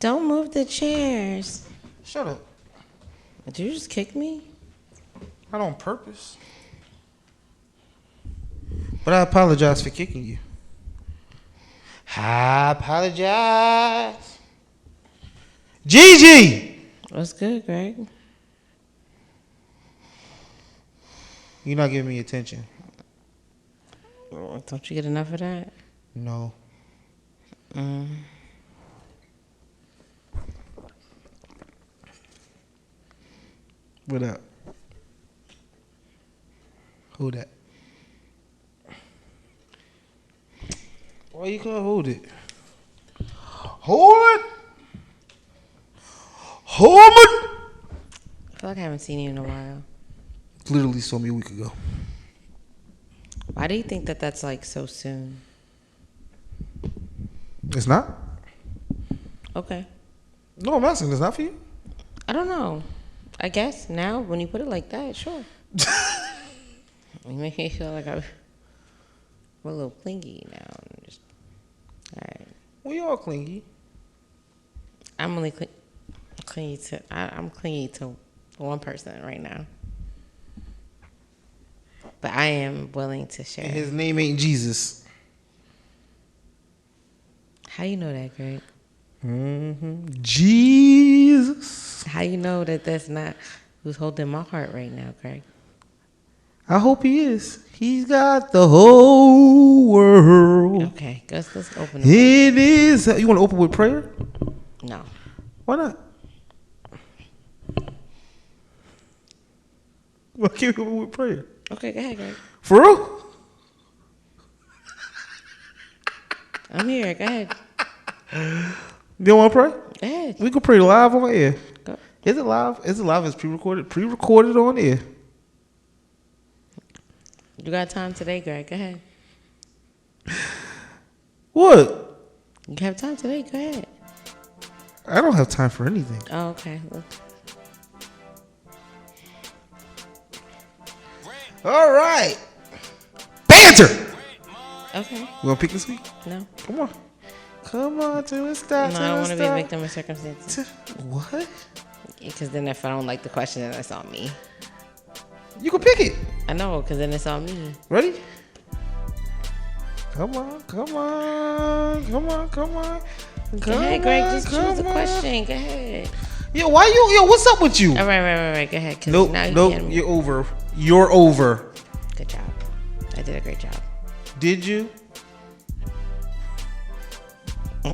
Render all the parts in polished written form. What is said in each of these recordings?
Don't move the chairs. Shut up. Did you just kick me? Not on purpose. But I apologize for kicking you. I apologize. Gigi! What's good, Greg? You're not giving me attention. Don't you get enough of that? No. What up? Who that? Why you can't hold it? Hold it! Hold it! I feel like I haven't seen you in a while. Literally saw me a week ago. Why do you think that that's like so soon? It's not? Okay. No, I'm asking. It's not for you? I don't know. I guess now when you put it like that, sure. You make me feel like I'm a little clingy now. All right. We all clingy. I'm only clingy to. I'm clingy to one person right now, but I am willing to share. And his name ain't Jesus. How you know that, Greg? Jesus. How you know that that's not who's holding my heart right now, Greg? I hope he is. He's got the whole world. Okay, let's open It is. You want to open with prayer? No. Why not? Why can't we open with prayer? Okay, go ahead, Greg. For real? I'm here. Go ahead. You don't want to pray? Go ahead. We can pray live on air. Go. Is it live? Is it live? It's pre-recorded? Pre-recorded on air. You got time today, Greg? Go ahead. What? You have time today? Go ahead. I don't have time for anything. Oh, okay. Look. All right. Banter. Okay. You want to pick this week? No. Come on. Come on to a stop. No, I don't want to be a victim of circumstances. What? Because then if I don't like the question, then it's on me. You can pick it. I know, because then it's on me. Ready? Come on, come on, come on, come on. Go ahead, Greg. Just choose the question. Go ahead. Yo, why you? Yo, what's up with you? All right. Go ahead. Nope, now you're over. You're over. Good job. I did a great job. Did you? I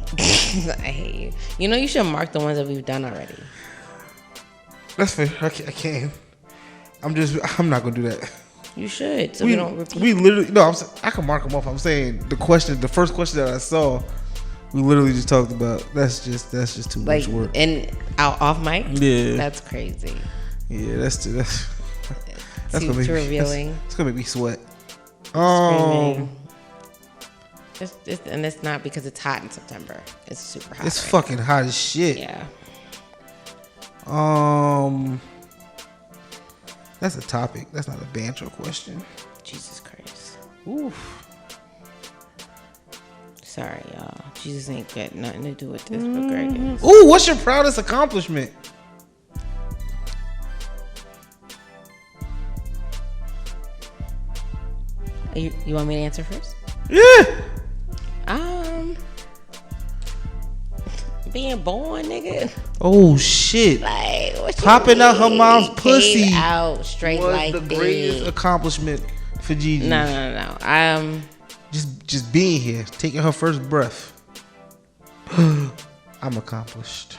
hate you. You know you should mark the ones that we've done already. That's fair. I can't. I'm not gonna do that. You should, so we don't repeat. We literally I can mark them off. I'm saying the first question that I saw, we literally just talked about. That's just too much work. And off mic. Yeah, that's crazy. Yeah, that's too revealing. It's gonna make me sweat. Screaming. And it's not because it's hot in September. It's super hot. It's fucking hot as shit. Yeah. That's a topic. That's not a banter question. Jesus Christ. Oof. Sorry, y'all. Jesus ain't got nothing to do with this, but Greg is. Ooh, what's your proudest accomplishment? You want me to answer first? Yeah. Being born, nigga. Oh shit! Like what popping out her mom's pussy out straight was like the greatest accomplishment for Gigi. No. Just being here, taking her first breath. I'm accomplished.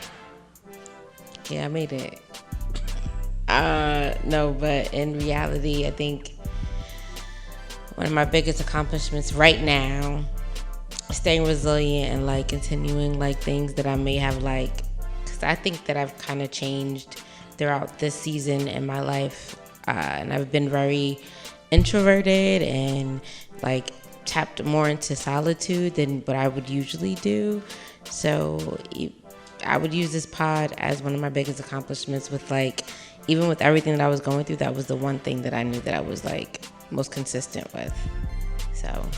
Yeah, I made it. No, but in reality, I think one of my biggest accomplishments right now, staying resilient and like continuing like things that I may have like, because I think that I've kind of changed throughout this season in my life, and I've been very introverted and like tapped more into solitude than what I would usually do. So I would use this pod as one of my biggest accomplishments with like, even with everything that I was going through, that was the one thing that I knew that I was like most consistent with. So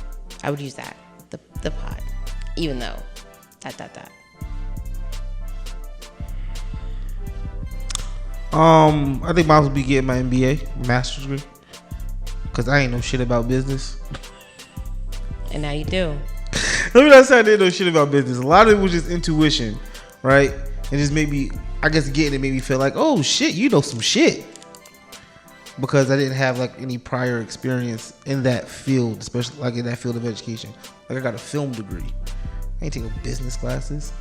I would use that, the pod, even though ... I think mine would be getting my MBA, master's degree, because I ain't know shit about business. And now you do. Let me not say I didn't know shit about business. A lot of it was just intuition, right? And just maybe, I guess getting it made me feel like, oh shit, you know some shit. Because I didn't have like any prior experience in that field, especially like in that field of education. Like I got a film degree. I ain't taking business classes.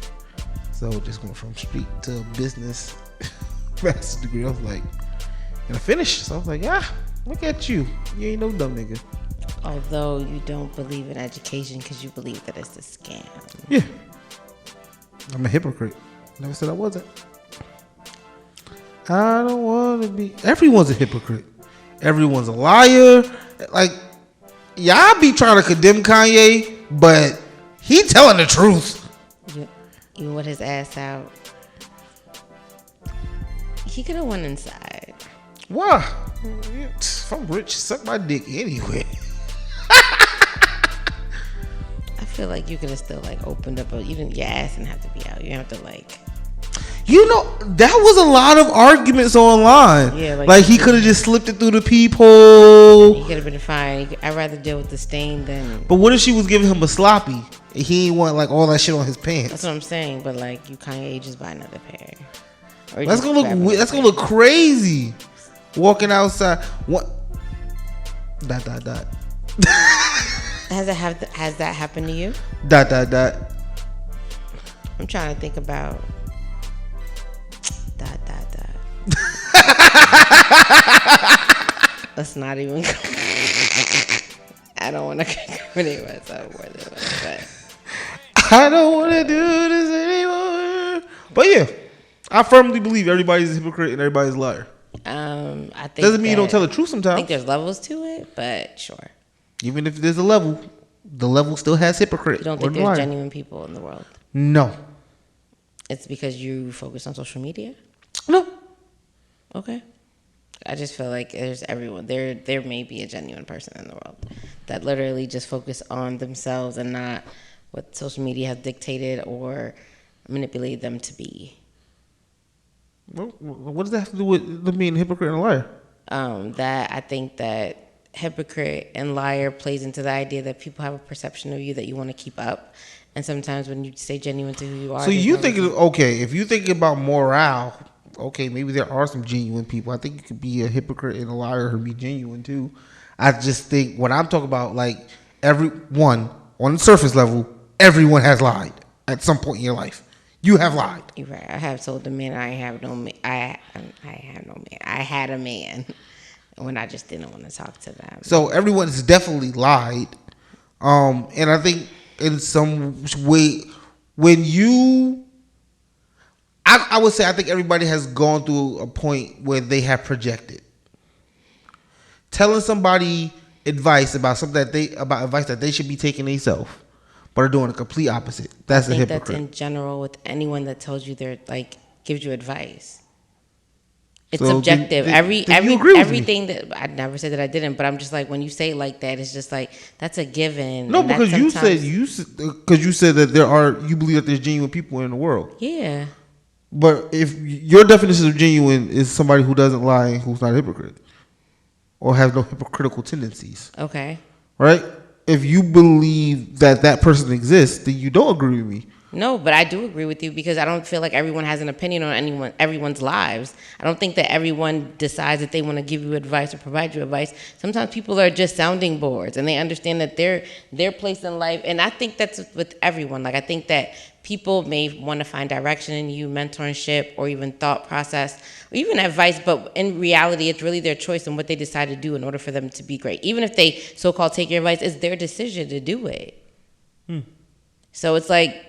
So just going from street to business master's degree. I was like, and I finished. So I was like, look at you. You ain't no dumb nigga. Although you don't believe in education because you believe that it's a scam. Yeah. I'm a hypocrite. Never said I wasn't. I don't want to be. Everyone's a hypocrite. Everyone's a liar. Like, y'all be trying to condemn Kanye, but he telling the truth. Even with his ass out, he could have went inside. Why? If I'm rich, suck my dick anyway. I feel like you could have still like opened up, your ass didn't have to be out. You have to like. You know, that was a lot of arguments online. Yeah, like he could have just slipped it through the peephole. He could have been fine. I'd rather deal with the stain than. But what if she was giving him a sloppy and he ain't want like all that shit on his pants? That's what I'm saying. But like, you Kanye, just buy another pair. That's gonna look weird. That's gonna look crazy. Walking outside. What? ... Has that happened to you? ... I'm trying to think about ... Let's not even go. I don't want to critique myself more than that, but I don't want to do this anymore. But yeah, I firmly believe everybody's a hypocrite and everybody's a liar. I think doesn't mean you don't tell the truth sometimes. I think there's levels to it, but sure. Even if there's a level, the level still has hypocrite. You don't think there's genuine people in the world? No. It's because you focus on social media? No. Okay. I just feel like there's everyone. There may be a genuine person in the world that literally just focus on themselves and not what social media has dictated or manipulated them to be. Well, what does that have to do with them being a hypocrite and a liar? That I think that hypocrite and liar plays into the idea that people have a perception of you that you want to keep up. And sometimes when you stay genuine to who you are. So you think, okay, if you think about morale, okay, maybe there are some genuine people. I think you could be a hypocrite and a liar and be genuine too. I just think when I'm talking about like everyone on the surface level, everyone has lied at some point in your life. You have lied. You're right. I have told the man I have no man. I have no man. I had a man when I just didn't want to talk to them. So everyone has definitely lied. And I think in some way, when you, I would say I think everybody has gone through a point where they have projected. Telling somebody advice about something about advice that they should be taking themselves, but are doing the complete opposite. That's a hypocrite. That's in general with anyone that tells you they're like gives you advice. It's So subjective. then you agree with Everything that I never said that I didn't, but I'm just like when you say it like that, it's just like that's a given. No, because you said that you believe that there's genuine people in the world. Yeah. But if your definition of genuine is somebody who doesn't lie and who's not a hypocrite or has no hypocritical tendencies. Okay. Right? If you believe that person exists, then you don't agree with me. No, but I do agree with you because I don't feel like everyone has an opinion on everyone's lives. I don't think that everyone decides that they want to give you advice or provide you advice. Sometimes people are just sounding boards and they understand that their place in life, and I think that's with everyone. Like I think that people may want to find direction in you, mentorship, or even thought process, or even advice, but in reality, it's really their choice and what they decide to do in order for them to be great. Even if they so-called take your advice, it's their decision to do it. So it's like,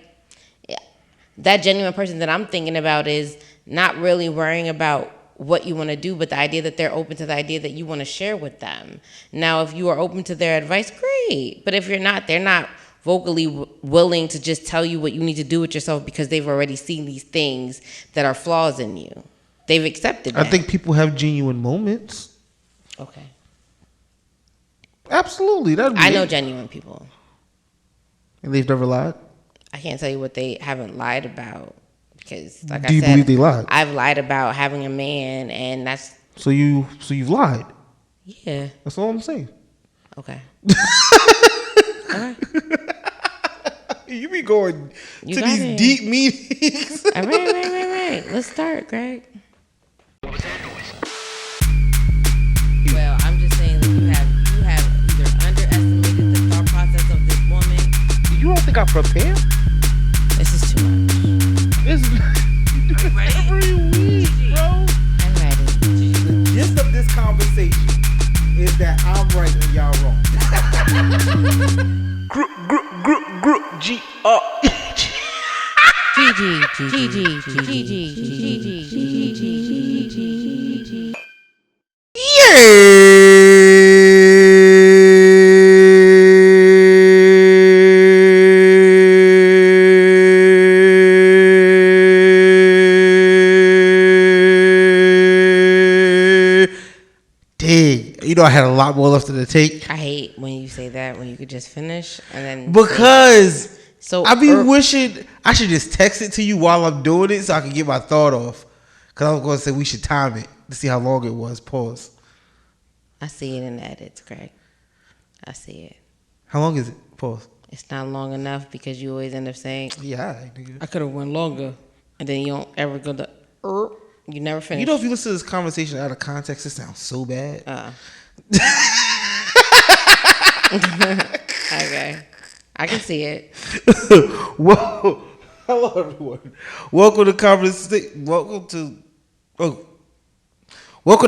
that genuine person that I'm thinking about is not really worrying about what you want to do, but the idea that they're open to the idea that you want to share with them. Now, if you are open to their advice, great. But if you're not, they're not vocally willing to just tell you what you need to do with yourself because they've already seen these things that are flaws in you. They've accepted that. I think people have genuine moments. Okay. Absolutely. I know genuine people. And they've never lied? I can't tell you what they haven't lied about Because, like Do you believe they lied? I've lied about having a man, and that's... So you've lied? Yeah. That's all I'm saying. Okay. All right. You be going to these deep meetings. All right. Let's start, Greg. Well, I'm just saying that you have either underestimated the thought process of this woman. You don't think I prepared? This is too much. This you do it every week, bro. I'm ready. The gist of this conversation is that I'm right and y'all wrong. Gigi. You know, I had a lot more left in the take. I hate when you say that, when you could just finish and then... Because I be wishing I should just text it to you while I'm doing it so I can get my thought off. Because I was going to say we should time it to see how long it was. Pause. I see it in the edits, Greg. I see it. How long is it? Pause. It's not long enough because you always end up saying, yeah, I could have went longer. And then you don't ever go to... You never finish. You know, if you listen to this conversation out of context, it sounds so bad. Okay. I can see it. Whoa. Hello, everyone. Welcome to conversation. Welcome to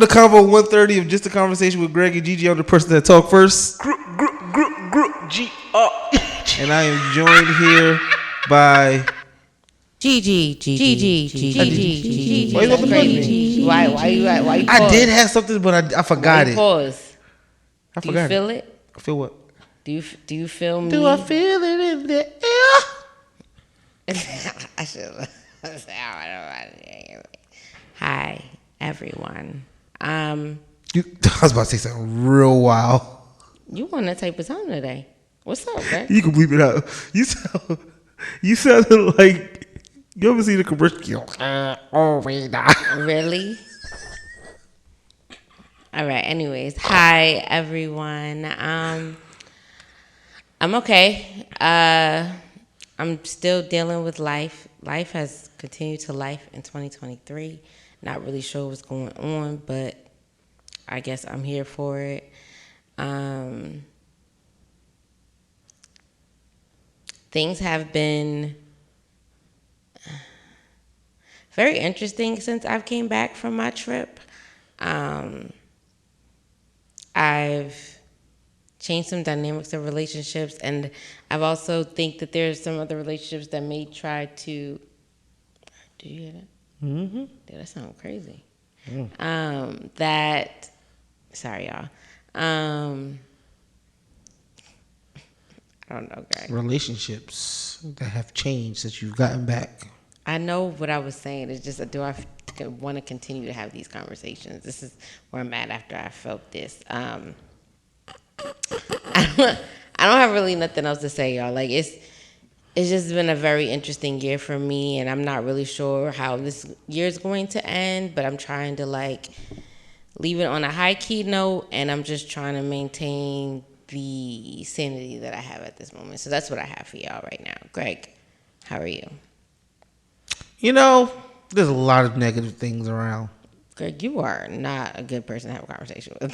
Convo 130 of Just a Conversation with Greg and Gigi. I'm the person that talk first. And I am joined here by Gigi. Why you looking crazy? Why you pause? I did have something, but I forgot it. Pause. I Do forgot you feel it? Feel what? Do you feel me? Do I feel it in the air? I should. Hi, everyone. I was about to say something real wild. You on that type of time today? What's up, Greg? You can bleep it out. You sounded like you ever see the commercial? Really? All right. Anyways, hi everyone. I'm okay. I'm still dealing with life. Life has continued to life in 2023. Not really sure what's going on, but I guess I'm here for it. Things have been very interesting since I've came back from my trip. I've changed some dynamics of relationships, and I've also think that there's some other relationships that may try to... Did you hear that? Mm-hmm. Dude, that sounds crazy. Sorry, y'all. I don't know, guys. Relationships that have changed since you've gotten back. I know what I was saying. It's just, do I want to continue to have these conversations? This is where I'm at after I felt this. I don't have really nothing else to say, y'all. Like, it's just been a very interesting year for me, and I'm not really sure how this year's going to end, but I'm trying to, like, leave it on a high-key note, and I'm just trying to maintain the sanity that I have at this moment. So that's what I have for y'all right now. Greg, how are you? You know, there's a lot of negative things around. Greg, you are not a good person to have a conversation with.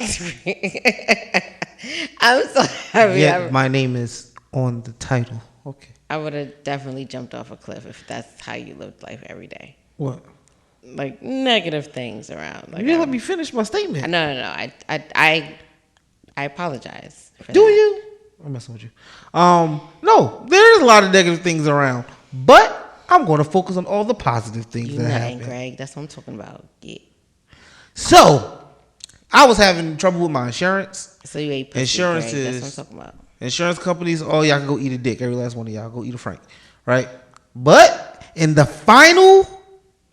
I'm so happy. Yeah, my name is on the title. Okay. I would have definitely jumped off a cliff if that's how you lived life every day. What? Like, negative things around. Like, you didn't let me finish my statement. No. I apologize for Do that. you? I'm messing with you. No, there's a lot of negative things around, but I'm going to focus on all the positive things that happen. Greg. That's what I'm talking about. Yeah. So, I was having trouble with my insurance. So you ate pussy, insurance Greg. is That's what I'm talking about. Insurance companies. Oh, y'all can go eat a dick. Every last one of y'all go eat a Frank, right? But in the final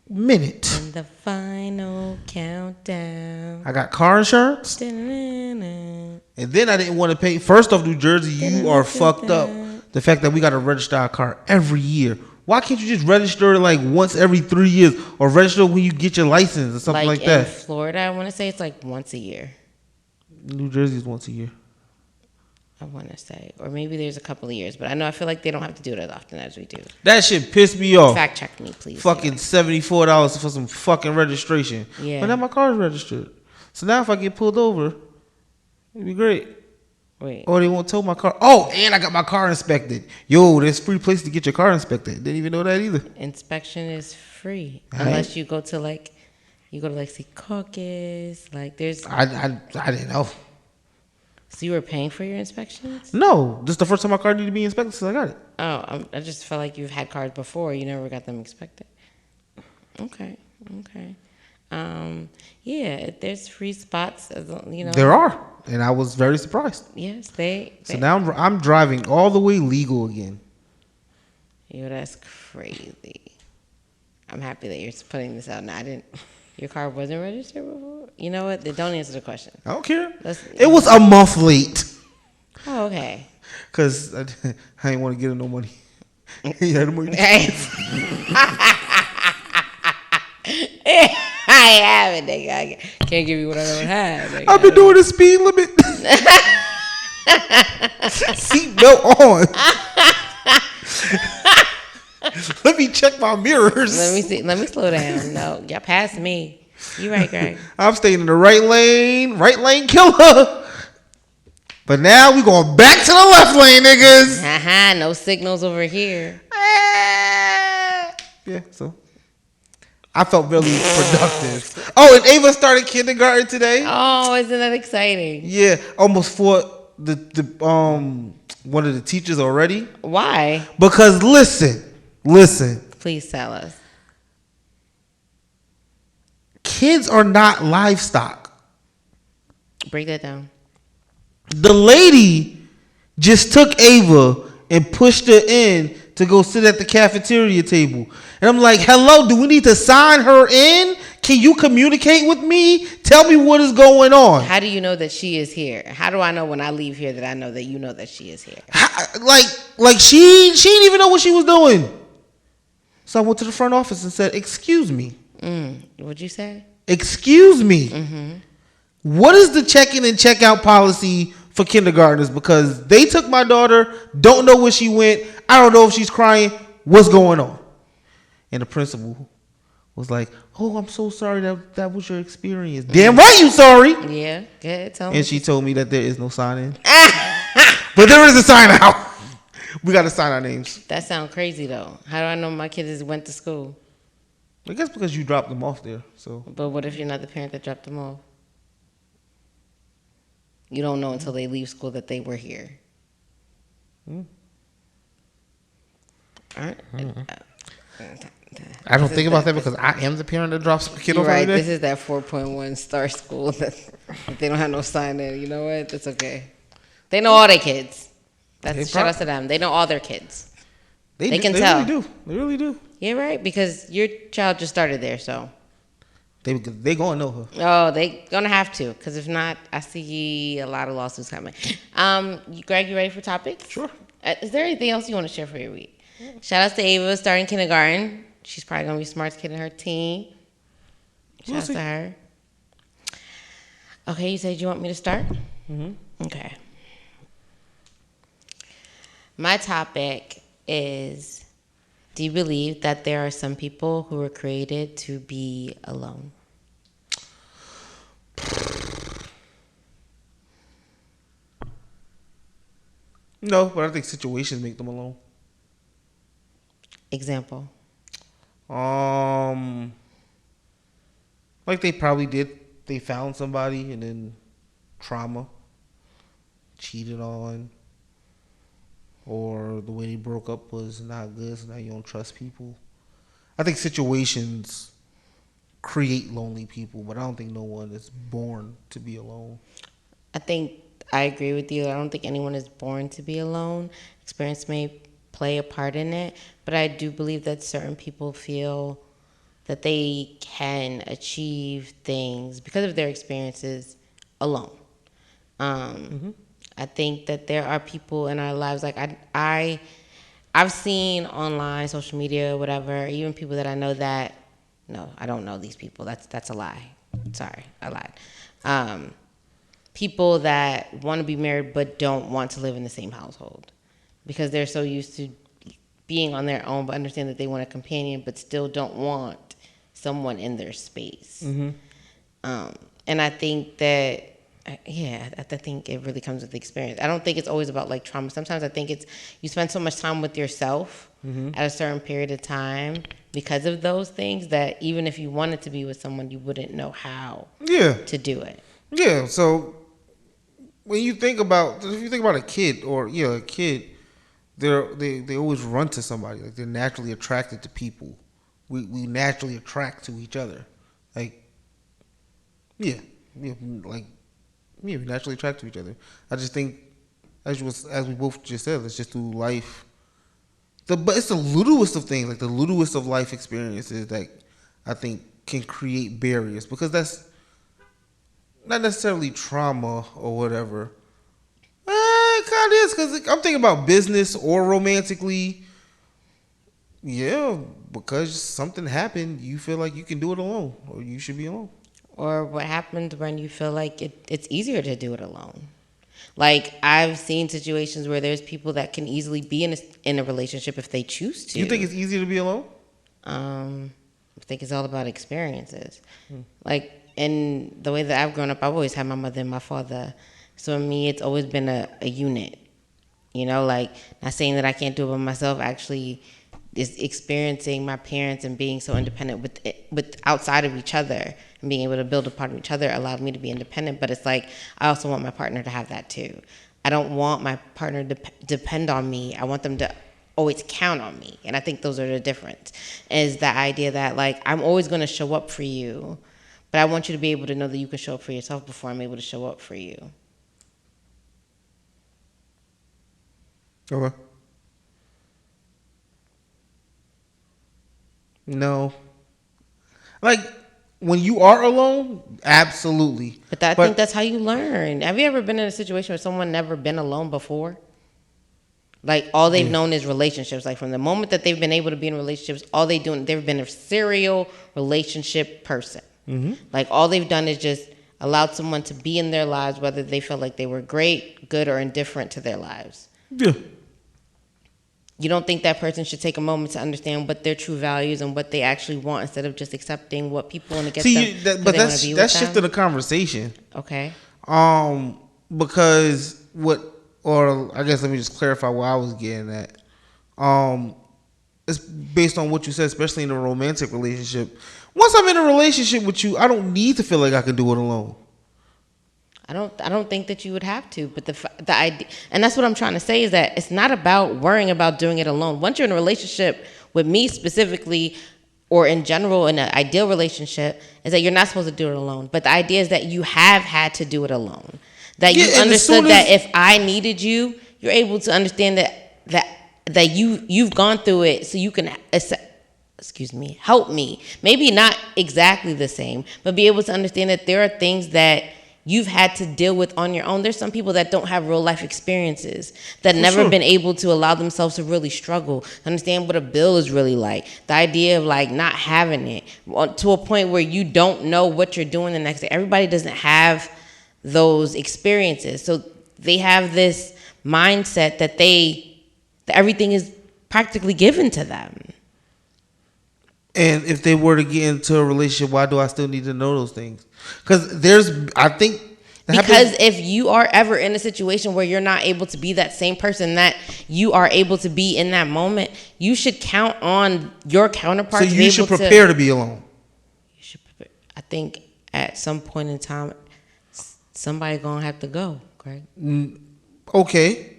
minute, In the final countdown, I got car insurance, and then I didn't want to pay. First off, New Jersey, you are fucked up. The fact that we got to register our car every year Why can't you just register like once every 3 years, or register when you get your license or something like that? In Florida, I want to say it's like once a year. New Jersey's once a year. I want to say, or maybe there's a couple of years, but I feel like they don't have to do it as often as we do. That shit pissed me off. Fact check me, please. Fucking $74 for some fucking registration. Yeah. But now my car's registered. So now if I get pulled over, it'd be great. Wait. Or they won't tow my car. Oh, and I got my car inspected. Yo, there's free place to get your car inspected. Didn't even know that either. Inspection is free All unless you go to see caucus. Like there's. I didn't know. So you were paying for your inspections? No, this is the first time my car needed to be inspected since I got it. Oh, I just felt like you've had cars before. You never got them inspected. Okay. Yeah, there's free spots. There are, and I was very surprised. Yes, So now I'm driving all the way legal again. Yo, that's crazy. I'm happy that you're putting this out now. Your car wasn't registered before? You know what? Don't answer the question. I don't care. It was a month late. Oh, okay. Because I didn't want to get no money. He had money. I haven't, nigga. I can't give you what I don't have. Nigga. I've been doing the speed limit. Seatbelt on. Let me check my mirrors. Let me see. Let me slow down. No, y'all passed me. You right, Greg. I'm staying in the right lane killer. But now we going back to the left lane, niggas. No signals over here. Yeah, so I felt really productive. Oh, and Ava started kindergarten today. Oh, isn't that exciting? Yeah, almost fought the one of the teachers already. Why? Because listen. Please tell us. Kids are not livestock. Break that down. The lady just took Ava and pushed her in to go sit at the cafeteria table. And I'm like, hello, do we need to sign her in? Can you communicate with me? Tell me what is going on. How do you know that she is here? How do I know when I leave here that I know that you know that she is here? Like she didn't even know what she was doing. So I went to the front office and said, excuse me. What'd you say? Excuse me. Mm-hmm. What is the check-in and check-out policy for kindergartners? Because they took my daughter, don't know where she went. I don't know if she's crying. What's going on? And the principal was like, oh, I'm so sorry that was your experience. Mm-hmm. Damn right you sorry. Yeah, good. Tell me. And she told me that there is no sign-in. But there is a sign-out. We got to sign our names. That sounds crazy, though. How do I know my kids went to school? I guess because you dropped them off there. So. But what if you're not the parent that dropped them off? You don't know until they leave school that they were here. Mm. I don't think about that because I am the parent that drops my kid off. Right. This is that 4.1 star school that they don't have no sign in. You know what? That's okay. They know all their kids. Shout out to them. They know all their kids. They can tell. They really do. Yeah, right. Because your child just started there, so they gonna know her. Oh, they gonna have to. Because if not, I see a lot of lawsuits coming. Greg, you ready for topics? Sure. Is there anything else you want to share for your week? Shout out to Ava starting kindergarten. She's probably gonna be the smartest kid in her team. Shout out to her. Okay, you said you want me to start? Mm-hmm. Okay. My topic is, do you believe that there are some people who were created to be alone? No, but I think situations make them alone. Example. Like they probably did. They found somebody and then trauma, cheated on, or the way they broke up was not good, so now you don't trust people. I think situations create lonely people, but I don't think no one is born to be alone. I think I agree with you. I don't think anyone is born to be alone. Experience may play a part in it, but I do believe that certain people feel that they can achieve things because of their experiences alone. I think that there are people in our lives, like I I've seen online, social media, whatever, even people that I know that, no, I don't know these people. That's a lie. Sorry, I lied. People that want to be married but don't want to live in the same household because they're so used to being on their own, but understand that they want a companion, but still don't want someone in their space. Mm-hmm. And I think that, yeah, I think it really comes with the experience. I don't think it's always about like trauma. Sometimes I think it's you spend so much time with yourself at a certain period of time because of those things that even if you wanted to be with someone, you wouldn't know how to do it. Yeah. So when you think about a kid a kid, they always run to somebody. Like they're naturally attracted to people. We naturally attract to each other. Like we naturally attract to each other. I just think, as we both just said, it's just through life. But it's the littlest of things, like the littlest of life experiences that I think can create barriers because that's not necessarily trauma or whatever. It kind of is because I'm thinking about business or romantically. Yeah, because something happened, you feel like you can do it alone or you should be alone. Or what happens when you feel like it's easier to do it alone. Like, I've seen situations where there's people that can easily be in a relationship if they choose to. You think it's easier to be alone? I think it's all about experiences. Like, in the way that I've grown up, I've always had my mother and my father. So, in me, it's always been a unit. You know, like, not saying that I can't do it by myself, actually is experiencing my parents and being so independent with outside of each other and being able to build upon each other allowed me to be independent. But it's like, I also want my partner to have that too. I don't want my partner to depend on me. I want them to always count on me. And I think those are the difference, is the idea that like, I'm always going to show up for you, but I want you to be able to know that you can show up for yourself before I'm able to show up for you. Okay. No. Like, when you are alone, absolutely. But I think that's how you learn. Have you ever been in a situation where someone never been alone before? Like, all they've known is relationships. Like, from the moment that they've been able to be in relationships, all they do, they've been a serial relationship person. Mm-hmm. Like, all they've done is just allowed someone to be in their lives, whether they felt like they were great, good, or indifferent to their lives. Yeah. You don't think that person should take a moment to understand what their true values and what they actually want instead of just accepting what people want to get them. But that's shifted the conversation. Okay. Because I guess let me just clarify what I was getting at. It's based on what you said, especially in a romantic relationship. Once I'm in a relationship with you, I don't need to feel like I can do it alone. I don't think that you would have to, but the idea, and that's what I'm trying to say, is that it's not about worrying about doing it alone. Once you're in a relationship with me specifically, or in general in an ideal relationship, is that you're not supposed to do it alone. But the idea is that you have had to do it alone. That you understood that if I needed you, you're able to understand that you've gone through it, so you can help me. Maybe not exactly the same, but be able to understand that there are things that you've had to deal with on your own. There's some people that don't have real life experiences, that never been able to allow themselves to really struggle, understand what a bill is really like. The idea of like not having it to a point where you don't know what you're doing the next day. Everybody doesn't have those experiences. So they have this mindset that everything is practically given to them. And if they were to get into a relationship, why do I still need to know those things? Because if you are ever in a situation where you're not able to be that same person that you are able to be in that moment, you should count on your counterpart. So you should prepare to be alone. You should prepare. I think at some point in time, somebody gonna have to go, Greg. Okay.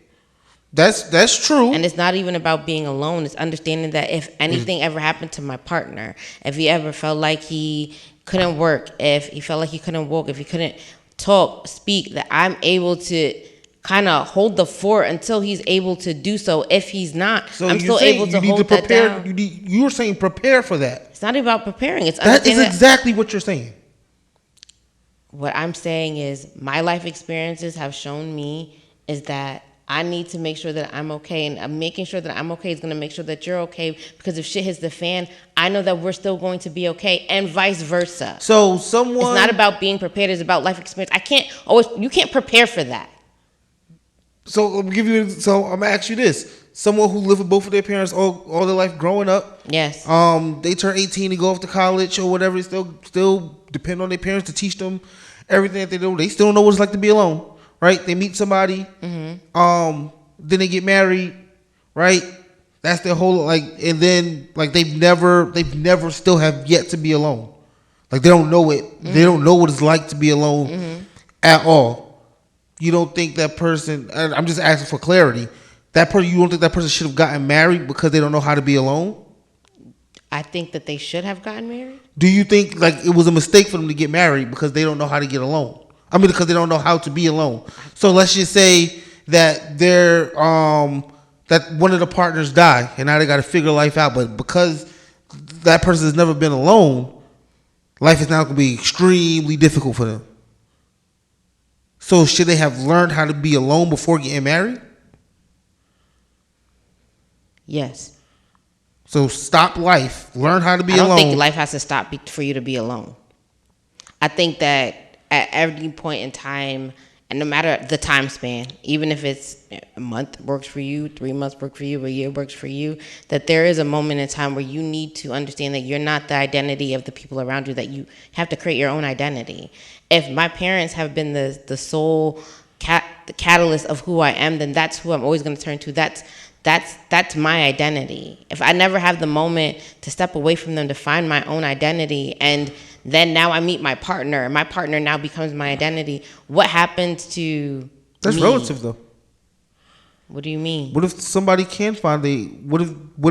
That's true. And it's not even about being alone. It's understanding that if anything ever happened to my partner, if he ever felt like he couldn't work, if he felt like he couldn't walk, if he couldn't talk, speak, that I'm able to kind of hold the fort until he's able to do so. If he's not, so I'm still able to hold that down. You're saying prepare for that. It's not about preparing. That is exactly what you're saying. What I'm saying is my life experiences have shown me is that I need to make sure that I'm okay, and making sure that I'm okay is going to make sure that you're okay, because if shit hits the fan, I know that we're still going to be okay, and vice versa. So It's not about being prepared, it's about life experience. You can't prepare for that. So I'm gonna ask you this. Someone who lived with both of their parents all their life growing up. Yes. They turn 18 to go off to college or whatever, still depend on their parents to teach them everything that they do. They still don't know what it's like to be alone. Right? They meet somebody, then they get married, right? That's their whole and then they've never still have yet to be alone. Like they don't know it. Mm-hmm. They don't know what it's like to be alone at all. You don't think that person? I'm just asking for clarity. That person, you don't think that person should have gotten married because they don't know how to be alone? I think that they should have gotten married. Do you think it was a mistake for them to get married because they don't know how to get alone? I mean, because they don't know how to be alone. So let's just say that they're that one of the partners died, and now they got to figure life out. But because that person has never been alone, life is now going to be extremely difficult for them. So should they have learned how to be alone before getting married? Yes. So stop life, learn how to be alone. I don't think life has to stop for you to be alone. I think that at every point in time, and no matter the time span, even if it's a month works for you, 3 months work for you, a year works for you, that there is a moment in time where you need to understand that you're not the identity of the people around you, that you have to create your own identity. If my parents have been the sole the catalyst of who I am, then that's who I'm always going to turn to. That's my identity. If I never have the moment to step away from them to find my own identity, and then now I meet my partner, and my partner now becomes my identity, what happens to That's me? relative though. What do you mean? What if somebody can find what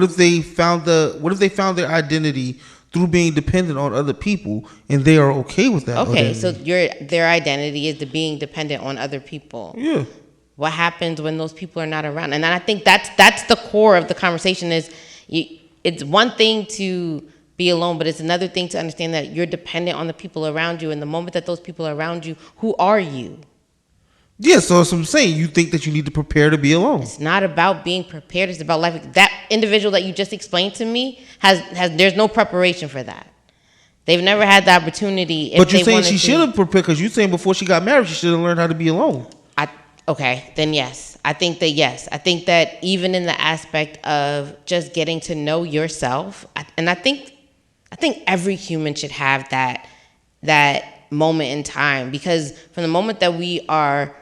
if they found their identity through being dependent on other people, and they are okay with that? Okay, identity? so their identity is the being dependent on other people. Yeah. What happens when those people are not around? And I think that's the core of the conversation. It's one thing to be alone, but it's another thing to understand that you're dependent on the people around you. And the moment that those people are around you, who are you? Yeah, so that's what I'm saying. You think that you need to prepare to be alone. It's not about being prepared. It's about life. That individual that you just explained to me has there's no preparation for that. They've never had the opportunity. But you're saying she should have prepared, because you're saying before she got married, she should have learned how to be alone. Okay, then yes. I think that even in the aspect of just getting to know yourself, and I think every human should have that moment in time, because from the moment that we are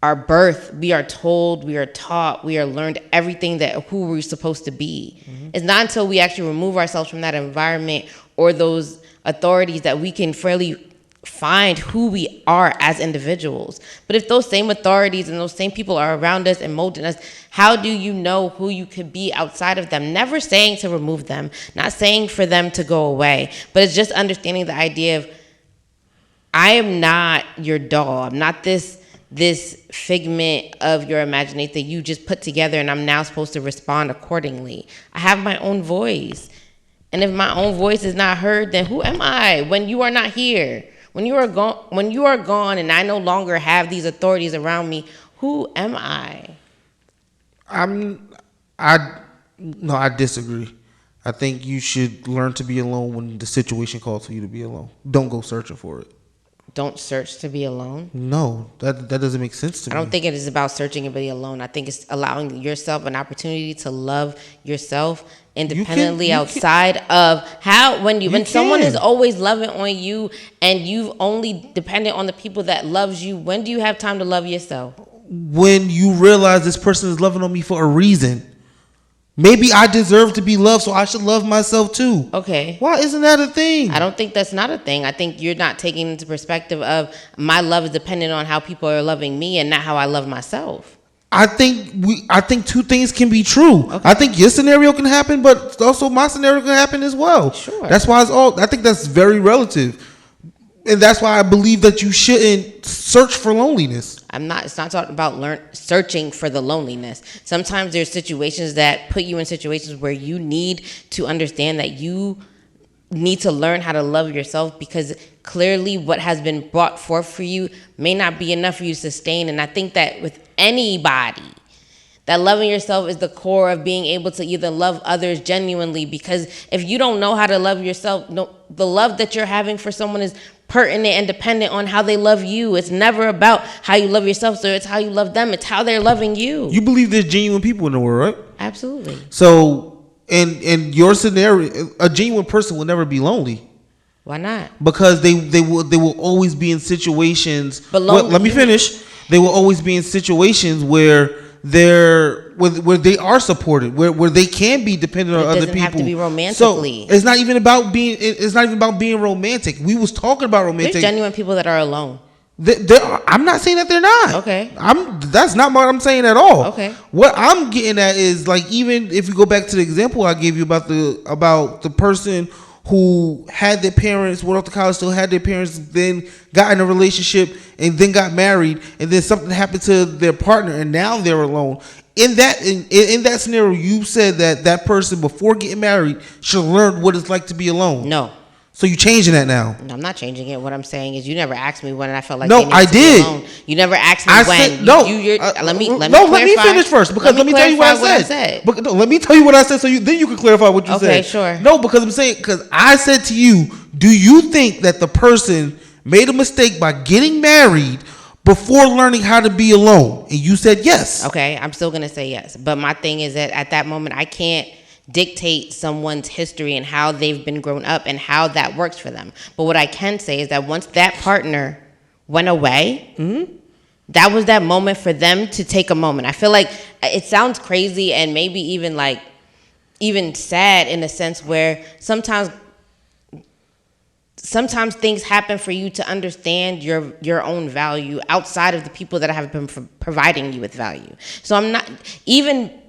our birth, we are told, we are taught, we are learned everything that who we're supposed to be. Mm-hmm. It's not until we actually remove ourselves from that environment or those authorities that we can fairly find who we are as individuals. But if those same authorities and those same people are around us and molding us, how do you know who you could be outside of them? Never saying to remove them, not saying for them to go away, but it's just understanding the idea of, I am not your doll. I'm not this figment of your imagination that you just put together and I'm now supposed to respond accordingly. I have my own voice. And if my own voice is not heard, then who am I when you are not here? When you are gone and I no longer have these authorities around me, who am I? I disagree. I think you should learn to be alone when the situation calls for you to be alone. Don't go searching for it. Don't search to be alone? No, that doesn't make sense to me. I don't think it is about searching to be alone. I think it's allowing yourself an opportunity to love yourself independently outside of when someone is always loving on you and you've only dependent on the people that loves you. When do you have time to love yourself? When you realize this person is loving on me for a reason. Maybe I deserve to be loved, so I should love myself too. Okay. Why isn't that a thing? I don't think that's not a thing. I think you're not taking into perspective of my love is dependent on how people are loving me and not how I love myself. I think two things can be true. Okay. I think your scenario can happen, but also my scenario can happen as well. Sure. That's why I think that's very relative. And that's why I believe that you shouldn't search for loneliness. It's not talking about searching for the loneliness. Sometimes there's situations that put you in situations where you need to understand that you need to learn how to love yourself, because clearly what has been brought forth for you may not be enough for you to sustain. And I think that with anybody, that loving yourself is the core of being able to either love others genuinely, because if you don't know how to love yourself, the love that you're having for someone is pertinent and dependent on how they love you. It's never about how you love yourself, so it's how you love them. It's how they're loving you. You believe there's genuine people in the world, right? Absolutely. So in your scenario, a genuine person will never be lonely. Why not? Because they will always be in situations. But let me finish. They will always be in situations where where they are supported, where they can be dependent on other people. It doesn't have to be romantically. So it's not even about being romantic. We was talking about romantic. There's genuine people that are alone. I'm not saying that they're not. Okay. That's not what I'm saying at all. Okay. What I'm getting at is, like, even if you go back to the example I gave you about the person who had their parents, went off to college, still had their parents, then got in a relationship and then got married, and then something happened to their partner and now they're alone. In that scenario, you said that person before getting married should learn what it's like to be alone. No. So you changing that now? No, I'm not changing it. What I'm saying is, you never asked me when I felt like. No, I did. Be alone. You never asked me I when. Said, no. Let me finish first, because let me tell you what I said. But no, let me tell you what I said, so then you can clarify what you said. Okay, sure. No, because I said to you, do you think that the person made a mistake by getting married before learning how to be alone? And you said yes. Okay, I'm still gonna say yes. But my thing is that at that moment, I can't dictate someone's history and how they've been grown up and how that works for them. But what I can say is that once that partner went away, that was that moment for them to take a moment. I feel like it sounds crazy and maybe even sad in a sense where sometimes things happen for you to understand your own value outside of the people that have been providing you with value. So I'm not even.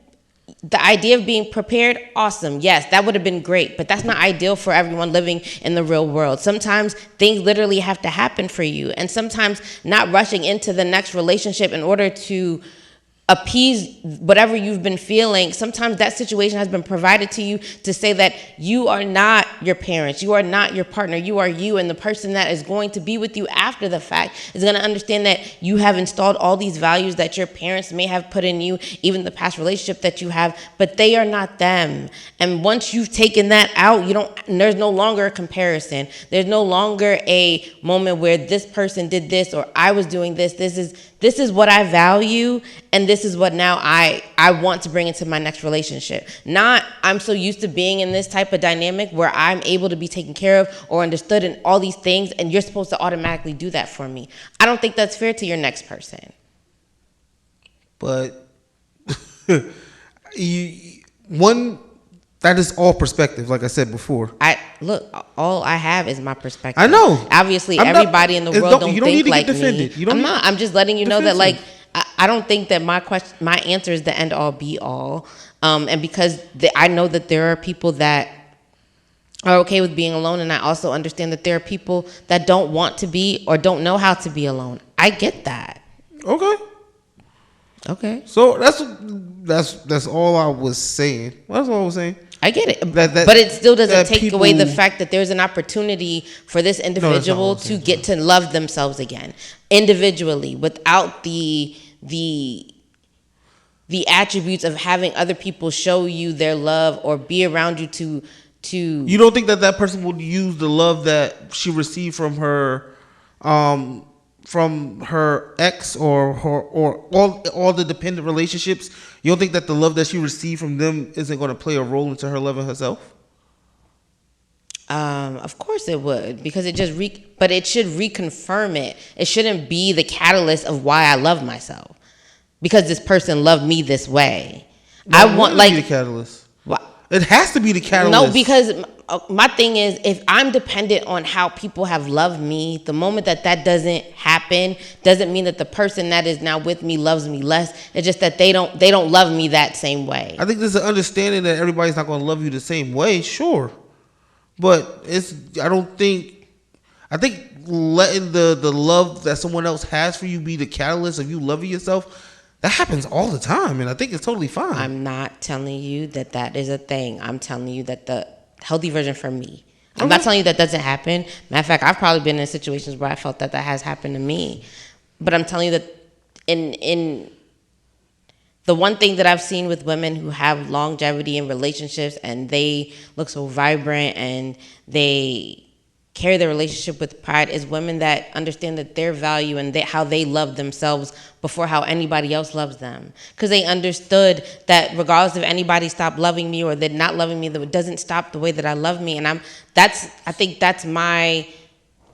The idea of being prepared, awesome. Yes, that would have been great, but that's not ideal for everyone living in the real world. Sometimes things literally have to happen for you, and sometimes not rushing into the next relationship in order to appease whatever you've been feeling. Sometimes that situation has been provided to you to say that you are not your parents, you are not your partner, you are you, and the person that is going to be with you after the fact is going to understand that you have installed all these values that your parents may have put in you, even the past relationship that you have, but they are not them. And once you've taken that out, there's no longer a comparison. There's no longer a moment where this person did this or I was doing this. This is what I value, and this is what now I want to bring into my next relationship. Not, I'm so used to being in this type of dynamic where I'm able to be taken care of or understood and all these things, and you're supposed to automatically do that for me. I don't think that's fair to your next person. But that is all perspective, like I said before. All I have is my perspective. I know. Obviously, everybody in the world don't think like me. I'm not. I'm just letting you know that, like, I don't think that my answer is the end all be all. And because I know that there are people that are okay with being alone, and I also understand that there are people that don't want to be or don't know how to be alone. I get that. Okay. So that's all I was saying. That's all I was saying. I get it, but it still doesn't take away the fact that there's an opportunity for this individual to get to love themselves again, individually, without the attributes of having other people show you their love or be around you to. You don't think that person would use the love that she received from her ex or all the dependent relationships? You don't think that the love that she received from them isn't going to play a role into her loving herself? Of course it would, because but it should reconfirm it. It shouldn't be the catalyst of why I love myself, because this person loved me this way. No, I want be the catalyst. What? It has to be the catalyst. No, because my thing is, if I'm dependent on how people have loved me, the moment that doesn't happen, doesn't mean that the person that is now with me loves me less. It's just that they don't love me that same way. I think there's an understanding that everybody's not going to love you the same way, sure, but I think letting the love that someone else has for you be the catalyst of you loving yourself, that happens all the time, and I think it's totally fine. I'm not telling you that is a thing. I'm telling you that the healthy version for me I'm not telling you that doesn't happen. Matter of fact, I've probably been in situations where I felt that has happened to me. But I'm telling you that in the one thing that I've seen with women who have longevity in relationships and they look so vibrant and they carry their relationship with pride is women that understand that their value and how they love themselves before how anybody else loves them. Because they understood that regardless if anybody stopped loving me or they're not loving me, that it doesn't stop the way that I love me. And I think that's my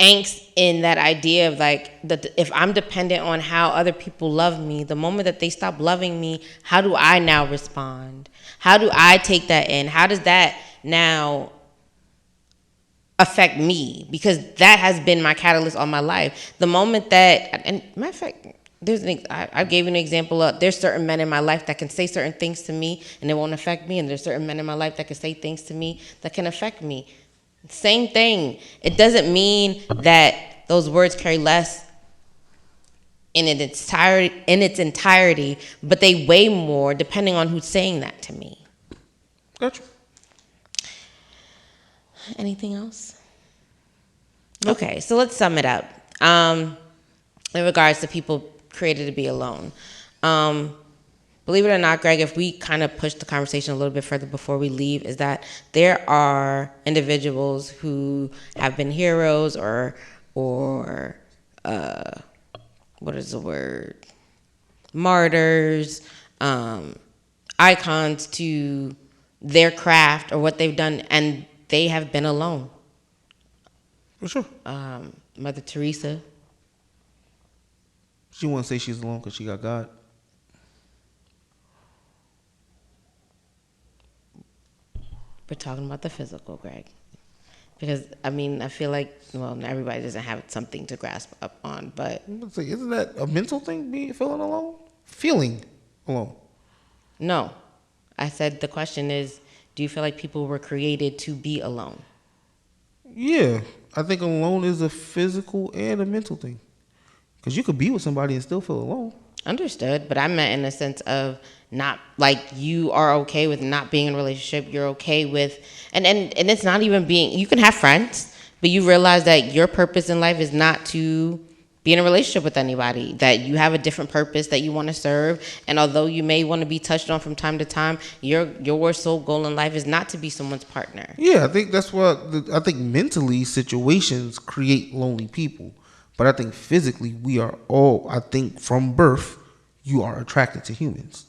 angst in that idea of like, that if I'm dependent on how other people love me, the moment that they stop loving me, how do I now respond? How do I take that in? How does that now affect me? Because that has been my catalyst all my life. The moment that, and matter of fact, I gave you an example of there's certain men in my life that can say certain things to me and it won't affect me, and there's certain men in my life that can say things to me that can affect me. Same thing. It doesn't mean that those words carry less in its entirety, but they weigh more depending on who's saying that to me. Gotcha. Anything else? Nope. Okay, so let's sum it up. In regards to people created to be alone. Believe it or not, Greg, if we kind of push the conversation a little bit further before we leave, is that there are individuals who have been heroes or what is the word? Martyrs, icons to their craft or what they've done, and they have been alone. For sure. Mother Teresa. She won't say she's alone because she got God. We're talking about the physical, Greg. Because, I mean, I feel like, well, everybody doesn't have something to grasp up on, but... Isn't that a mental thing, feeling alone? Feeling alone. No. I said the question is, do you feel like people were created to be alone? Yeah. I think alone is a physical and a mental thing. Because you could be with somebody and still feel alone. Understood, but I meant in the sense of not, like, you are okay with not being in a relationship. You're okay with, and it's not even being, you can have friends, but you realize that your purpose in life is not to be in a relationship with anybody, that you have a different purpose that you want to serve. And although you may want to be touched on from time to time, your sole goal in life is not to be someone's partner. Yeah, I think that's what, I think mentally situations create lonely people. But I think physically we are all, I think from birth, you are attracted to humans.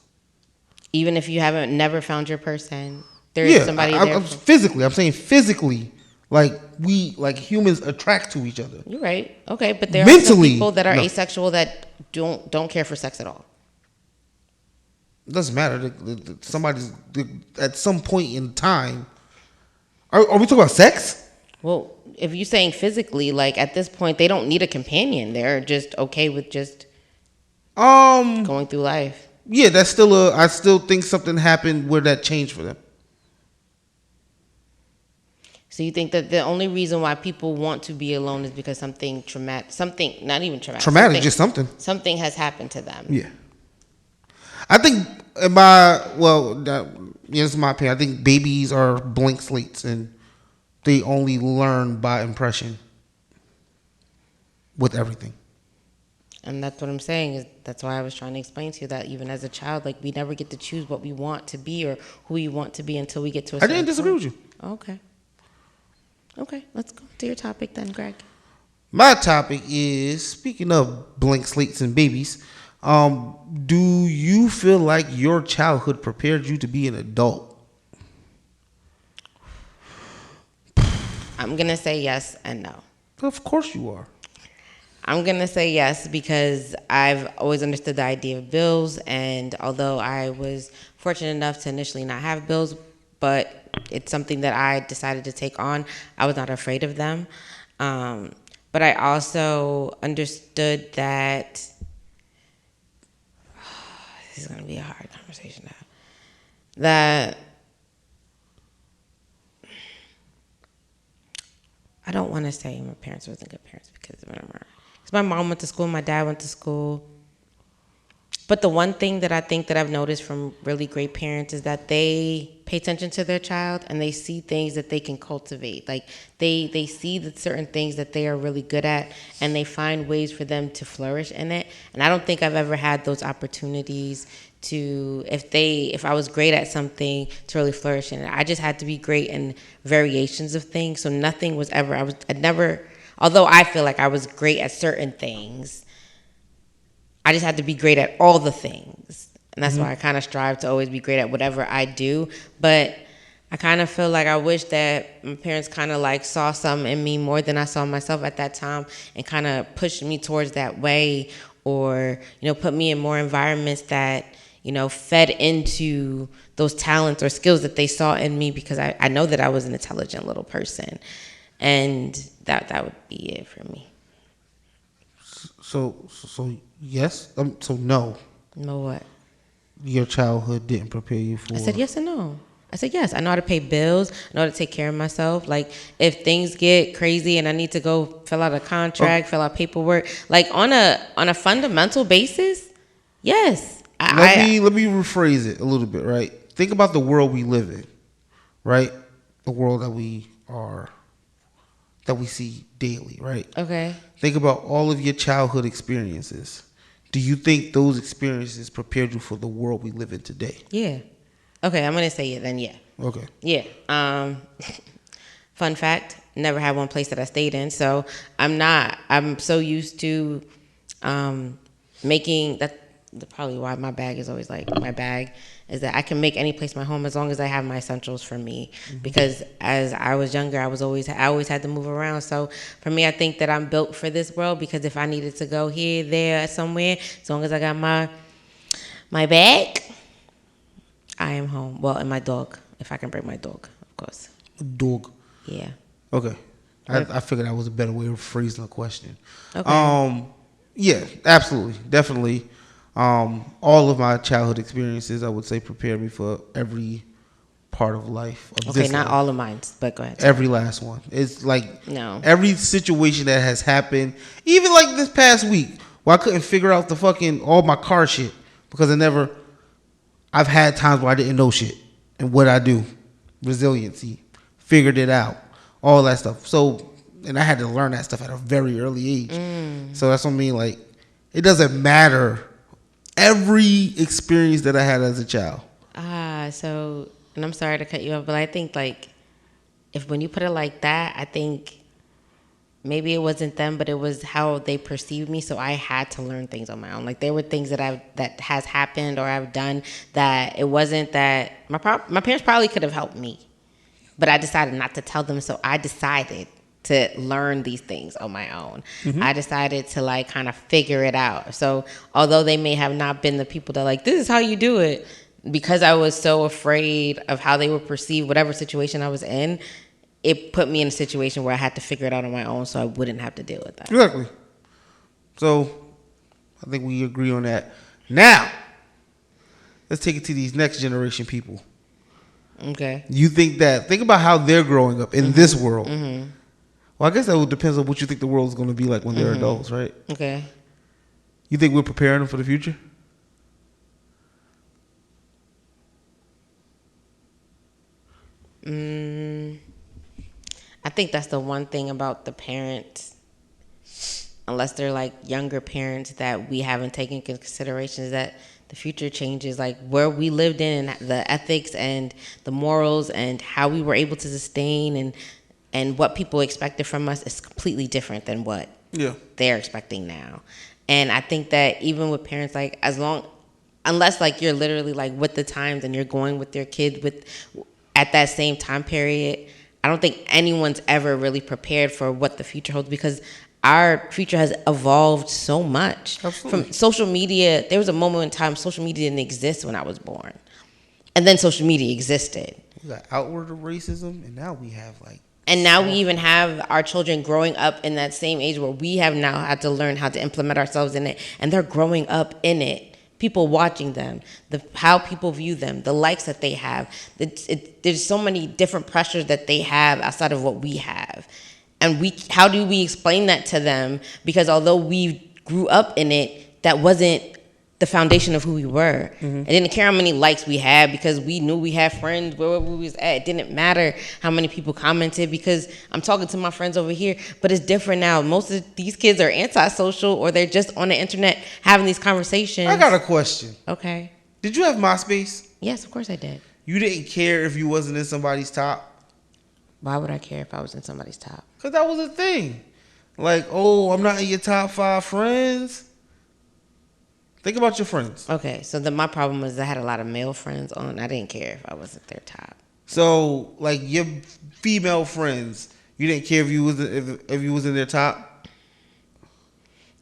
Even if you haven't never found your person, there is somebody there. I'm saying physically, like humans attract to each other. You're right. Okay, but there mentally, are some people that are asexual that don't care for sex at all. It doesn't matter. Somebody's at some point in time. Are we talking about sex? Well, if you're saying physically, like at this point, they don't need a companion. They're just okay with just going through life. Yeah, that's still I still think something happened where that changed for them. So you think that the only reason why people want to be alone is because something traumatic, not even traumatic. Just something. Something has happened to them. Yeah. I think this is my opinion. I think babies are blank slates and they only learn by impression with everything. And that's what I'm saying. Is that's why I was trying to explain to you that even as a child, like we never get to choose what we want to be or who we want to be until we get to a certain I didn't disagree with you. Okay, let's go to your topic then, Greg. My topic is, speaking of blank slates and babies, do you feel like your childhood prepared you to be an adult? I'm going to say yes and no. Of course you are. I'm going to say yes because I've always understood the idea of bills, and although I was fortunate enough to initially not have bills, but it's something that I decided to take on, I was not afraid of them. But I also understood that this is going to be a hard conversation now. That I don't want to say my parents wasn't good parents because my mom went to school, my dad went to school. But the one thing that I think that I've noticed from really great parents is that they pay attention to their child and they see things that they can cultivate. Like they see the certain things that they are really good at and they find ways for them to flourish in it. And I don't think I've ever had those opportunities to, if I was great at something, to really flourish in it. I just had to be great in variations of things. So nothing was ever, I'd never, although I feel like I was great at certain things, I just had to be great at all the things. And that's why I kind of strive to always be great at whatever I do. But I kind of feel like I wish that my parents kind of like saw something in me more than I saw myself at that time and kind of pushed me towards that way, or, you know, put me in more environments that, you know, fed into those talents or skills that they saw in me, because I know that I was an intelligent little person. And that would be it for me. So yes? So no. No what? Your childhood didn't prepare you for... I said yes and no. I said yes. I know how to pay bills. I know how to take care of myself. Like, if things get crazy and I need to go fill out a contract, fill out paperwork, like on a fundamental basis, yes. Let me rephrase it a little bit, right? Think about the world we live in, right? The world that we see daily, right? Okay. Think about all of your childhood experiences. Do you think those experiences prepared you for the world we live in today? Yeah. Okay, I'm going to say it then, yeah. Okay. Yeah. Fun fact, never had one place that I stayed in, so I'm so used to making, that's probably why my bag is always like, my bag is that I can make any place my home as long as I have my essentials for me. Because as I was younger, I always had to move around. So for me, I think that I'm built for this world, because if I needed to go here, there, somewhere, as long as I got my bag, I am home. Well, and my dog, if I can bring my dog, of course. Dog. Yeah. Okay. I figured that was a better way of phrasing the question. Okay. Yeah, absolutely. Definitely. All of my childhood experiences, I would say, prepared me for every part of life. Okay, not all of mine, but go ahead. Every last one. It's like No. every situation that has happened, even like this past week, where I couldn't figure out all my car shit because I've had times where I didn't know shit. And what I do, resiliency, figured it out, all that stuff. So, and I had to learn that stuff at a very early age. So that's what I mean. Like, it doesn't matter. Every experience that I had as a child. So, and I'm sorry to cut you off, but I think like, when you put it like that, I think maybe it wasn't them, but it was how they perceived me. So I had to learn things on my own. Like, there were things that has happened or I've done that it wasn't that my parents probably could have helped me, but I decided not to tell them. So I decided to learn these things on my own. I decided to like kind of figure it out. So although they may have not been the people that like, this is how you do it, because I was so afraid of how they would perceive whatever situation I was in, it put me in a situation where I had to figure it out on my own so I wouldn't have to deal with that. Exactly. So I think we agree on that. Now, let's take it to these next generation people. Okay. You think about how they're growing up in this world. Well, I guess that would depend on what you think the world is going to be like when they're adults, right? Okay. You think we're preparing them for the future? I think that's the one thing about the parents, unless they're like younger parents, that we haven't taken into consideration, is that the future changes. Like, where we lived in and the ethics and the morals and how we were able to sustain and what people expected from us is completely different than what they're expecting now. And I think that even with parents, like, unless like you're literally like with the times and you're going with your kid at that same time period, I don't think anyone's ever really prepared for what the future holds, because our future has evolved so much. Absolutely. From social media. There was a moment in time social media didn't exist when I was born, and then social media existed. We got outward racism, and now we have like. And now we even have our children growing up in that same age where we have now had to learn how to implement ourselves in it, and they're growing up in it. People watching them, how people view them, the likes that they have. There's so many different pressures that they have outside of what we have. And how do we explain that to them? Because although we grew up in it, that wasn't the foundation of who we were. It didn't care how many likes we had because we knew we had friends wherever we was at. It didn't matter how many people commented because I'm talking to my friends over here, but it's different now. Most of these kids are antisocial or they're just on the internet having these conversations. I got a question. Okay. Did you have MySpace? Yes, of course I did. You didn't care if you wasn't in somebody's top? Why would I care if I was in somebody's top? Because that was a thing. Like, oh, I'm not in your top 5 friends. Think about your friends. Okay, so my problem was I had a lot of male friends on. I didn't care if I wasn't their top. So, like, your female friends, you didn't care if you was in their top?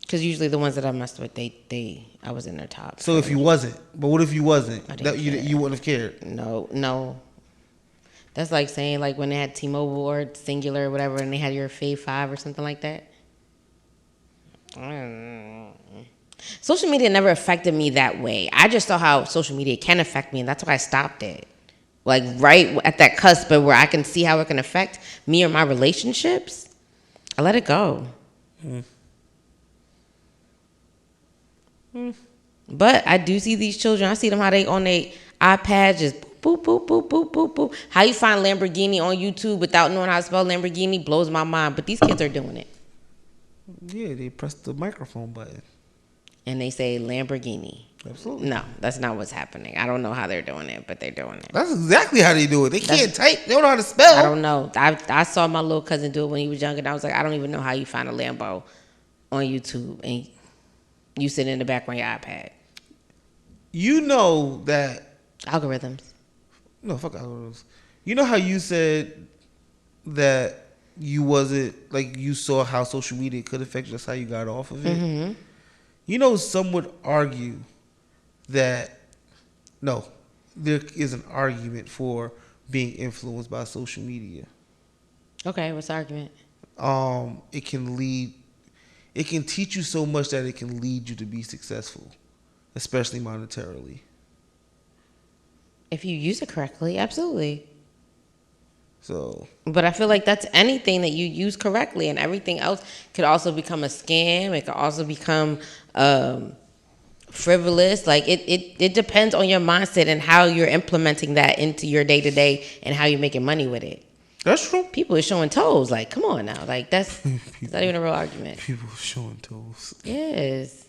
Because usually the ones that I messed with, I was in their top. So if you wasn't, but what if you wasn't? You wouldn't have cared. No. That's like saying like when they had T-Mobile or Singular or whatever, and they had your Fave 5 or something like that. Social media never affected me that way. I just saw how social media can affect me, and that's why I stopped it. Like right at that cusp of where I can see how it can affect me or my relationships, I let it go. But I do see these children. I see them how they on their iPads just boop, boop, boop, boop, boop, boop. How you find Lamborghini on YouTube without knowing how to spell Lamborghini blows my mind. But these kids are doing it. Yeah, they press the microphone button. And they say Lamborghini. Absolutely. No, that's not what's happening. I don't know how they're doing it, but they're doing it. That's exactly how they do it. They can't type. They don't know how to spell. I don't know. I saw my little cousin do it when he was younger, and I was like, I don't even know how you find a Lambo on YouTube and you sit in the background of your iPad. You know that... Algorithms. No, fuck algorithms. You know how you said that you wasn't... Like, you saw how social media could affect just how you got off of it? Mm-hmm. You know, some would argue that... No, there is an argument for being influenced by social media. Okay, what's the argument? It can lead... It can teach you so much that it can lead you to be successful, especially monetarily. If you use it correctly, absolutely. So, but I feel like that's anything that you use correctly, and everything else could also become a scam. It could also become frivolous. Like it depends on your mindset and how you're implementing that into your day to day and how you're making money with it. That's true. People are showing toes. Like, come on now. Like, that's not even a real argument. People are showing toes. Yes.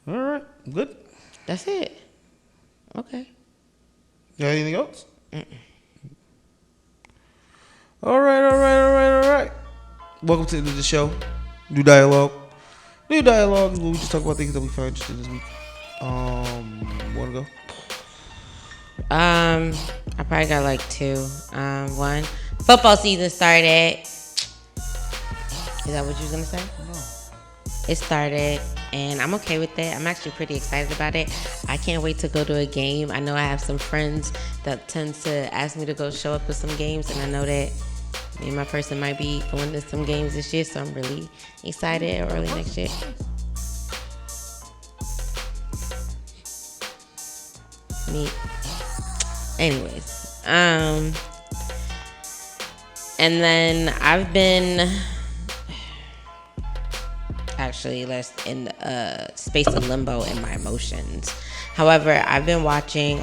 All right. Good. That's it. Okay. You got anything else? All right. Welcome to the end of the show. New dialogue. New dialogue is where we just talk about things that we find interesting this week. Want to go? I probably got like 2. One, football season started. Is that what you was gonna say? No. It started, and I'm okay with it. I'm actually pretty excited about it. I can't wait to go to a game. I know I have some friends that tend to ask me to go show up to some games, and I know that me and my person might be going to some games this year, so I'm really excited early next year. Neat. Anyways, and then I've been actually less in space of limbo in my emotions. However, I've been watching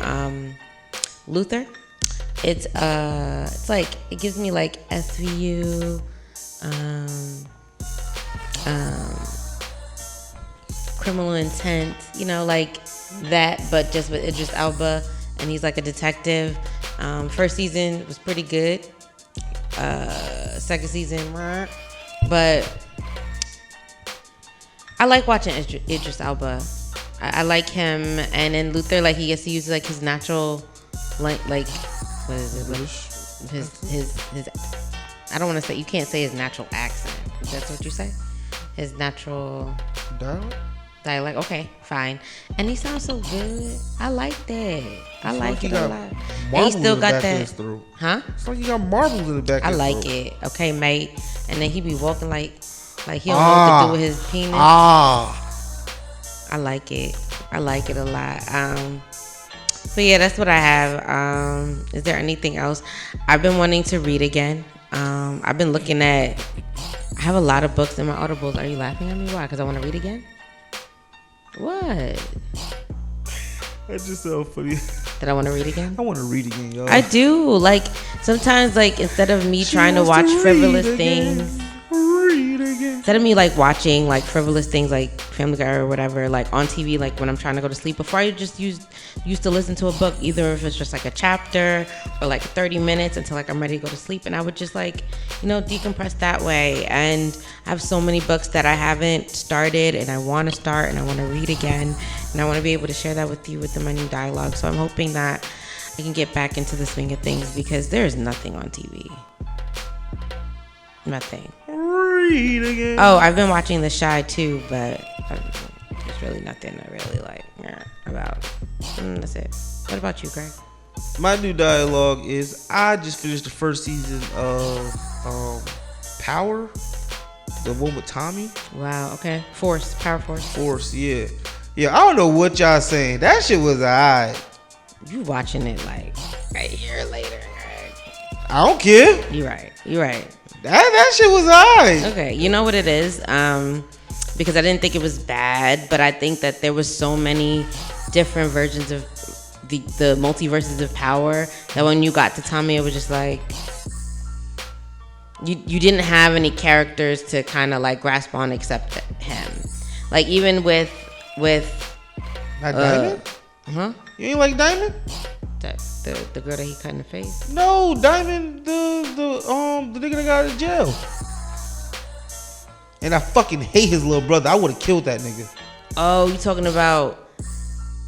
Luther. It's like it gives me like SVU, Criminal Intent, you know, like that, but just with Idris Elba, and he's like a detective. First season was pretty good. Second season, but I like watching Idris Elba. I like him, and in Luther, like he gets to use like his natural, like what is it? His. I don't want to say, you can't say his natural accent. That's what you say. His natural dialect. Okay, fine. And he sounds so good. I like that. I like it a lot. And he still got that. Huh? It's like you got marbles in the back. I like it. Okay, mate. And then he be walking like he don't know what to do with his penis. I like it. I like it a lot. But yeah, that's what I have. Is there anything else? I've been wanting to read again. I've been looking at. I have a lot of books in my Audibles. Are you laughing at me? Why? Because I want to read again? What? That's just so funny. That I want to read again? I want to read again, y'all. I do. Like, sometimes, like, instead of me trying to watch frivolous things, instead of me, like, watching, like, frivolous things like Family Guy or whatever, like, on TV, like, when I'm trying to go to sleep, before I just used to listen to a book, either if it's just, like, a chapter or, like, 30 minutes until, like, I'm ready to go to sleep. And I would just, like, decompress that way. And I have so many books that I haven't started and I want to start and I want to read again. And I want to be able to share that with you with my new dialogue. So I'm hoping that I can get back into the swing of things because there is nothing on TV. Nothing. Read again. Oh, I've been watching The Shy too, but there's really nothing to really like about. That's it. What about you, Greg? My new dialogue is I just finished the first season of Power, the one with Tommy. Wow. Okay. Power Force. Force. Yeah. Yeah. I don't know what y'all saying. That shit was alright. You watching it like a year later, Greg? I don't care. You're right. That shit was alright. Okay, you know what it is? Because I didn't think it was bad, but I think that there was so many different versions of the multiverses of power that when you got to Tommy, it was just like you didn't have any characters to kind of like grasp on except him. Like even with not Diamond? Huh? You ain't like Diamond? The girl that he cut in the face? No, Diamond, the nigga that got out of jail. And I fucking hate his little brother. I would have killed that nigga. Oh, you talking about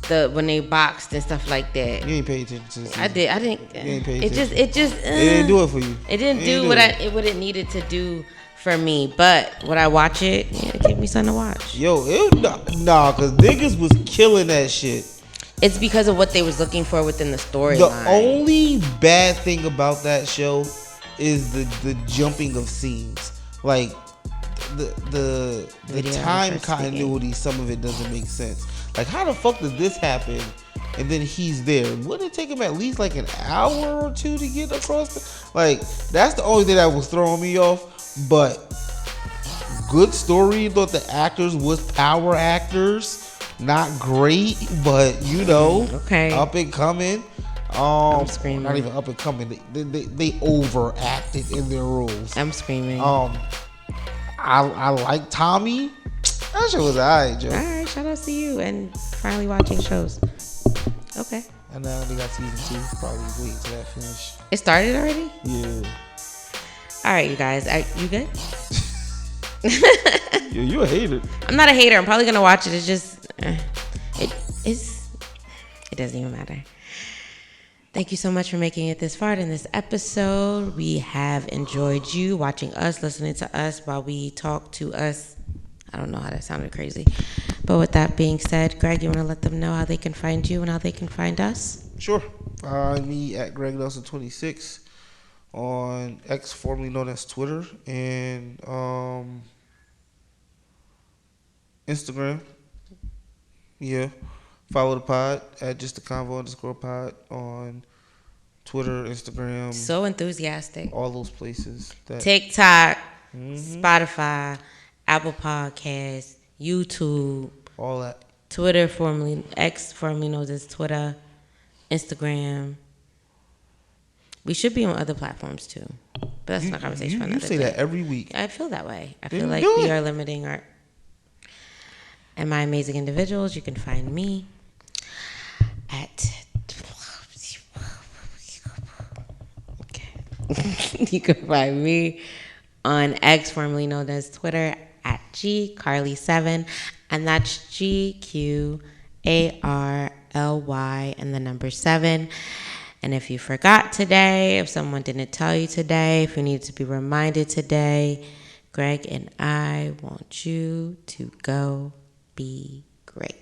when they boxed and stuff like that? You ain't pay attention to this. I didn't. You ain't pay attention. It just. It didn't do it for you. It didn't do what it needed to do for me. But would I watch it? Yeah, it gave me something to watch. Yo, nah, cause niggas was killing that shit. It's because of what they was looking for within the storyline. The only bad thing about that show is the jumping of scenes. Like the time continuity, some of it doesn't make sense. Like how the fuck does this happen? And then he's there. Wouldn't it take him at least like an hour or two to get across? Like that's the only thing that was throwing me off. But good story. Thought the actors was power actors. Not great, but okay, up and coming. I'm screaming. Not even up and coming. They overacted in their roles. I'm screaming. I like Tommy. That shit was alright, Joe. Alright, shout out to you and finally watching shows. Okay. And now they got season 2. Probably wait till that finish. It started already? Yeah. Alright, you guys. You good? Yeah, you a hater. I'm not a hater. I'm probably gonna watch it. It's just it doesn't even matter. Thank you so much for making it this far in this episode. We have enjoyed you watching us, listening to us while we talk to us. I don't know how that sounded crazy. But with that being said, Greg, you want to let them know how they can find you and how they can find us? Sure. Me at Greg Nelson 26 on X, formerly known as Twitter, and Instagram. Yeah. Follow the pod at JustAConvo _pod on Twitter, Instagram. So enthusiastic. All those places. TikTok, Spotify, Apple Podcasts, YouTube. All that. Twitter, X, formerly known as Twitter, Instagram. We should be on other platforms too. But that's not a conversation for another day. You say that every week. I feel that way. I feel like we are limiting our... And my amazing individuals, you can find me at... Okay. You can find me on X, formerly known as Twitter, at GCarly7. And that's GQARLY and the number 7. And if you forgot today, if someone didn't tell you today, if you need to be reminded today, Greg and I want you to go be great.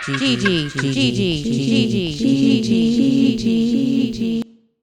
Gigi.